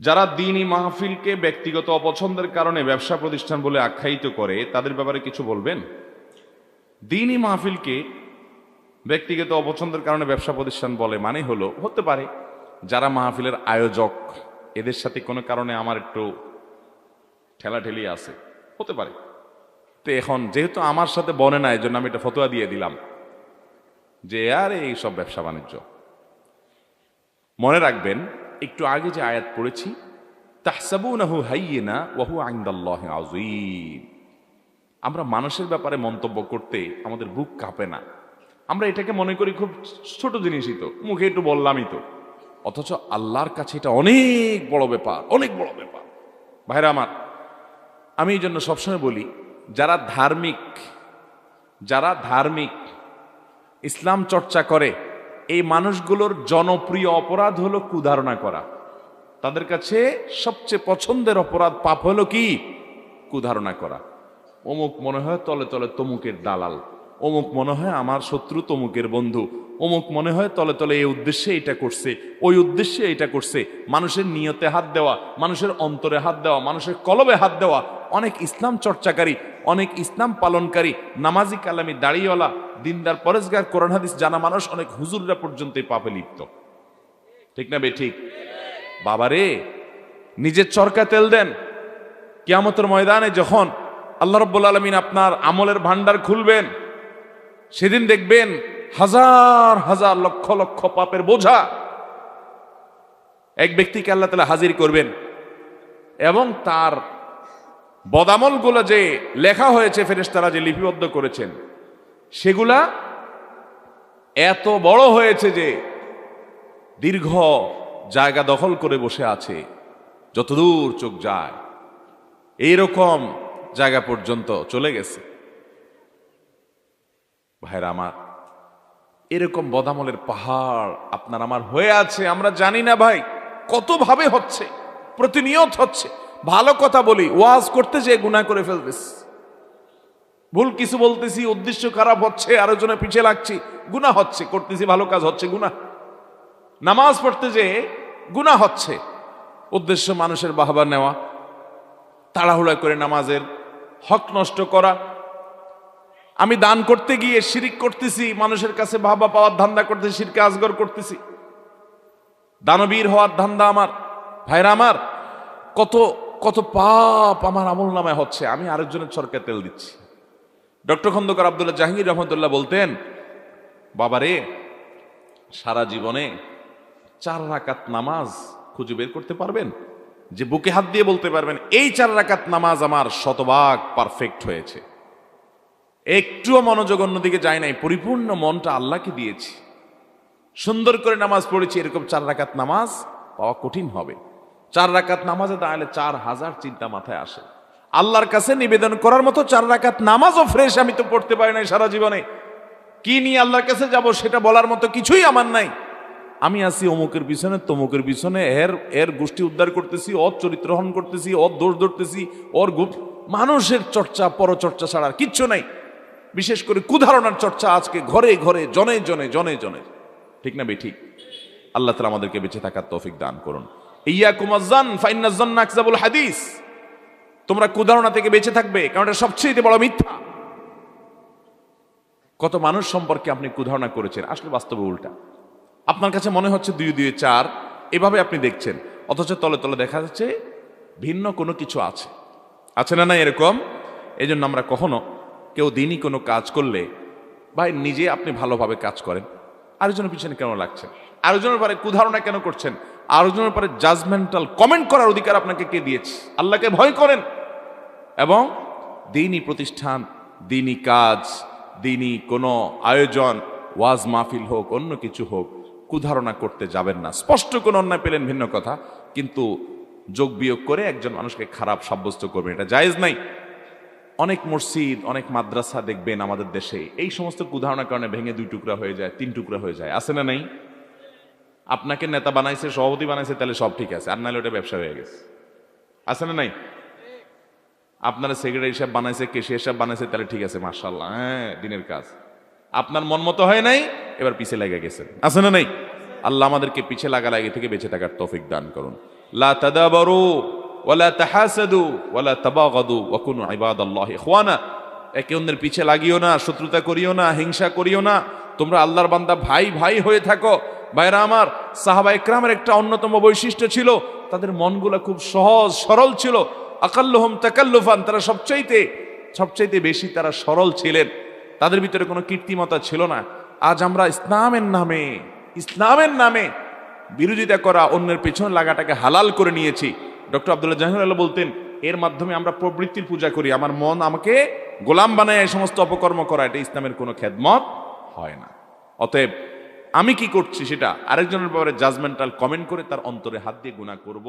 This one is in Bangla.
যারা দ্বীনি মাহফিলকে ব্যক্তিগত অপছন্দের কারণে ব্যবসা প্রতিষ্ঠান বলে আখ্যায়িত করে তাদের ব্যাপারে কিছু বলবেন? দ্বীনি মাহফিলকে ব্যক্তিগত অপছন্দের কারণে ব্যবসা প্রতিষ্ঠান বলে মানে হলো, হতে পারে যারা মাহফিলের আয়োজক এদের সাথে কোনো কারণে আমার একটু ঠেলাঠেলি আছে, হতে পারে। তো এখন যেহেতু আমার সাথে বনে না, এই জন্য আমি এটা ফতোয়া দিয়ে দিলাম যে আর এই সব ব্যবসা বাণিজ্য। মনে রাখবেন, একটু আগে যে আয়াত পড়েছি, তাহসাবুনাহু হাইয়িনা ওয়া হুয়া ইনদাল্লাহি আযীম। আমরা মানুষের ব্যাপারে মন্তব্য করতে আমাদের বুক কাঁপে না, আমরা এটাকে মনে করি খুব ছোট জিনিসই, তো মুখে একটু বললামই তো। অথচ আল্লাহর কাছে এটা অনেক বড় ব্যাপার, অনেক বড় ব্যাপার। ভাইরা আমার, আমি এই জন্য সবসময় বলি, যারা ধার্মিক ইসলাম চর্চা করে এই মানুষগুলোর জনপ্রিয় অপরাধ হলো কুধারণা করা। তাদের কাছে সবচেয়ে পছন্দের অপরাধ, পাপ হলো কি? কুধারণা করা। অমুক মনে হয় তলে তলে তমুকের দালাল, অমুক মনে হয় আমার শত্রু তমুকের বন্ধু, অমুক মনে হয় তলে তলে এই উদ্দেশ্যে এটা করছে, ওই উদ্দেশ্যে এটা করছে। মানুষের নিয়তে হাত দেওয়া, মানুষের অন্তরে হাত দেওয়া, মানুষের কলবে হাত দেওয়া। অনেক ইসলাম চর্চাকারী, অনেক ইসলাম পালনকারী, নামাজি কালামি দাড়িওয়ালা, দিনদার পরেশগার, কোরআন হাদিস জানা মানুষ, অনেক হুজুররা পর্যন্ত এই পাপে লিপ্ত। ঠিক না বে ঠিক? বাবারে, নিজের চরকা তেল দেন। কিয়ামতের ময়দানে যখন আল্লাহ রাব্বুল আলামিন আপনার আমলের ভান্ডার খুলবেন, সেদিন দেখবেন হাজার হাজার লক্ষ লক্ষ পাপের বোঝা এক ব্যক্তিকে আল্লাহ তাআলা হাজির করবেন, এবং তার বদামলগুলো যে লেখা হয়েছে, ফেরেশতারা যে লিপিবদ্ধ করেছেন, সেগুলা এত বড় হয়েছে যে দীর্ঘ জায়গা দখল করে বসে আছে, যতদূর চোখ যায় এইরকম জায়গা পর্যন্ত চলে গেছে। ভাইরা আমার, এরকম বদামলের পাহাড় আপনার আমার হয়ে আছে, আমরা জানি না ভাই কত ভাবে হচ্ছে, প্রতিনিয়ত হচ্ছে। ভালো কথা বলি, ওয়াজ করতে যে গুনাহ করে ফেলতেছি, ভুল কিছু বলতেছি, উদ্দেশ্য খারাপ হচ্ছে, আরো জনে পিছিয়ে লাগছি, গুনাহ হচ্ছে, করতেছি ভালো কাজ হচ্ছে গুনাহ। নামাজ পড়তে যে গুনাহ হচ্ছে, উদ্দেশ্য মানুষের বাহবা নেওয়া, তাড়াহুড়া করে নামাজের হক নষ্ট করা। আমি দান করতে গিয়ে শিরিক করতেছি, মানুষের কাছে বাহবা পাওয়ার ধান্দা করতেছি, শিরকে আসগর করতেছি, দানবীর হওয়ার ধান্দা আমার। ভাইরা আমার, কত কত পাপ আমার আমল নামায় হচ্ছে, আমি আরেকজনের চরকে তেল দিচ্ছি। ডক্টর খন্দকার আব্দুল্লাহ জাহাঙ্গীর রহমতুল্লাহ বলতেন, বাবারে, সারা জীবনে 4 রাকাত নামাজ খুঁজে বের করতে পারবেন যে বুকে হাত দিয়ে বলতে পারবেন এই 4 রাকাত নামাজ আমার শতভাগ পারফেক্ট হয়েছে, একটুও মনোযোগ অন্যদিকে যায় নাই, পরিপূর্ণ মনটা আল্লাহকে দিয়েছি, সুন্দর করে নামাজ পড়েছি, এরকম 4 রাকাত নামাজ পাওয়া কঠিন হবে। 4 রাকাত নামাজে দাঁড়ালে 4000 চিন্তা মাথায় আসে। আল্লাহর কাছে নিবেদন করার মতো 4 রাকাত নামাজও ফ্রেশ আমি তো পড়তে পারি নাই সারা জীবনে। কি নিয়ে আল্লাহর কাছে যাব সেটা বলার মতো কিছুই আমার নাই। আমি আছি অমুকের পিছনে তমুকের পিছনে, এর গোষ্ঠী উদ্ধার করতেছি, ওর চরিত্র হরণ করতেছি, ওর দোষ ধরতেছি, ওর মানুষের চর্চা পরচর্চা ছাড়া আর কিচ্ছু নাই। বিশেষ করে কুধারণার চর্চা আজকে ঘরে ঘরে, জনে জনে জনে জনে। ঠিক না বে ঠিক? আল্লাহ তাআলা আমাদেরকে বেঁচে থাকার তৌফিক দান করুন। ইয়াকুম আয-যান ফাইন্নায যান্না আকযাবুল হাদিস। তোমরা কুধারণা থেকে বেঁচে থাকবে, কারণ এটা সবচেয়ে বড় মিথ্যা। কত মানুষ সম্পর্কে আপনি কুধারণা করেছেন, আসলে বাস্তবে উল্টা। আপনার কাছে মনে হচ্ছে 2 2 4, এভাবে আপনি দেখছেন, অথচ তলে তলে দেখা যাচ্ছে ভিন্ন কোনো কিছু আছে। আছে না না এরকম? এই জন্য আমরা কখনো কেউ দিনই কোনো কাজ করলে, ভাই নিজে আপনি ভালোভাবে কাজ করেন, আরেকজনের পিছনে কেন লাগছেন? আরেকজনের পরে কুধারণা কেন করছেন? আরেকজনের পরে জাজমেন্টাল কমেন্ট করার অধিকার আপনাকে কে দিয়েছে? আল্লাহকে ভয় করেন, এবং দিনই প্রতিষ্ঠান, দিনই কাজ, দিনই কোনো আয়োজন, ওয়াজ মাহফিল হোক, অন্য কিছু হোক, কুধারণা করতে যাবেন না। স্পষ্ট কোনো অন্যায় পেলেন ভিন্ন কথা, কিন্তু যোগ বিয়োগ করে একজন মানুষকে খারাপ সাব্যস্ত করবেন, এটা জায়েজ নাই। অনেক মসজিদ, অনেক মাদ্রাসা দেখবেন আমাদের দেশে এই সমস্ত কুধারণার কারণে ভেঙে 2 টুকরা হয়ে যায়, 3 টুকরা হয়ে যায়। আছে না নাই? আপনাকে নেতা বানাইছে, সভাপতি বানাইছে, তাহলে সব ঠিক আছে, আর নাহলে ওটা ব্যবসা হয়ে গেছে। আছে না নাই? আপনারা সেক্রেটারি সাহেব বানাইছে, কেশিয়ার সাহেব বানাইছে, তাহলে ঠিক আছে, মাশাআল্লাহ, হ্যাঁ দিনের কাজ। আপনার মন মতো হয় নাই, এবার পিছে লেগে গেছেন। আছে না নাই? আল্লাহ আমাদেরকে পিছে লাগা থেকে বেঁচে থাকার তৌফিক দান করুন। লা তাদাবারু ওয়ালা তাহাসাদু ওয়ালা তাবাগাদু ওয়া কুনু ইবাদাল্লাহি ইখওয়ানা। একে অন্যের পিছে লাগিও না, শত্রুতা করিও না, হিংসা করিও না, তোমরা আল্লাহর বান্দা ভাই ভাই হয়ে থাকো। ভাইরা আমার, সাহাবা ইকরামের একটা অন্যতম বৈশিষ্ট্য ছিল, তাদের মনগুলা খুব সহজ সরল ছিল। আকাল্লুহুম তাকাল্লুফান, তারা সবচাইতে বেশি তারা সরল ছিলেন, তাদের ভিতরে কোনো কীর্তিমতা ছিল না। আজ আমরা ইসলামের নামে বিরোধিতা করা, অন্যের পেছনে লাগাটাকে হালাল করে নিয়েছি। ডক্টর আব্দুল্লাহ জাহির বলতেন, এর মাধ্যমে আমরা প্রবৃত্তির পূজা করি, আমার মন আমাকে গোলাম বানায় এই সমস্ত অপকর্ম করা, এটা ইসলামের কোনো খেদমত হয় না। অতএব আমি কি করছি সেটা আরেকজনের ব্যাপারে জাজমেন্টাল কমেন্ট করে তার অন্তরে হাত দিয়ে গুনাহ করব